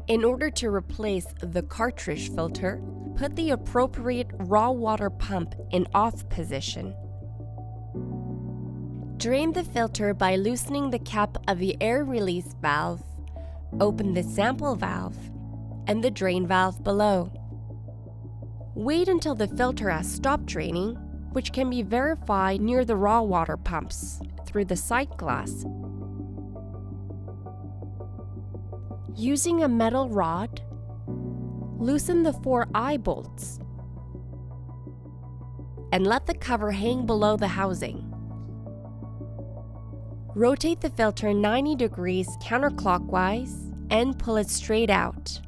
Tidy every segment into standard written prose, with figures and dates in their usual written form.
In order to replace the cartridge filter, put the appropriate raw water pump in off position. Drain the filter by loosening the cap of the air release valve, open the sample valve, and the drain valve below. Wait until the filter has stopped draining, which can be verified near the raw water pumps through the sight glass. Using a metal rod, loosen the 4 eye bolts and let the cover hang below the housing. Rotate the filter 90 degrees counterclockwise and pull it straight out.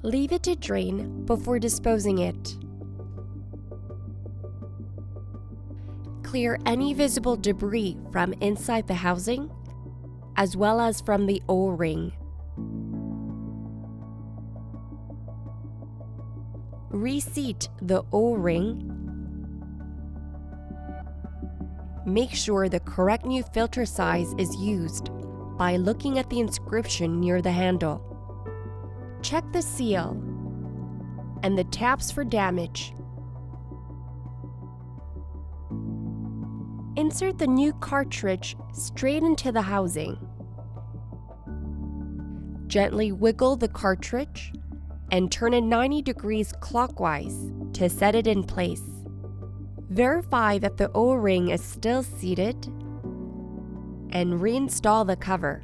Leave it to drain before disposing it. Clear any visible debris from inside the housing, as well as from the O-ring. Reseat the O-ring. Make sure the correct new filter size is used by looking at the inscription near the handle. Check the seal and the tabs for damage. Insert the new cartridge straight into the housing. Gently wiggle the cartridge and turn it 90 degrees clockwise to set it in place. Verify that the O-ring is still seated and reinstall the cover.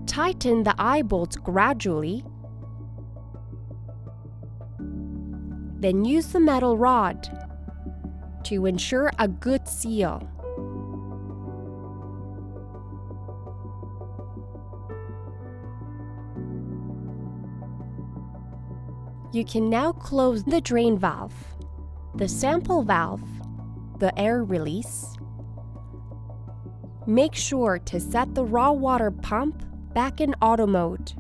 Tighten the eye bolts gradually, then use the metal rod to ensure a good seal. You can now close the drain valve, the sample valve, the air release. Make sure to set the raw water pump back in auto mode.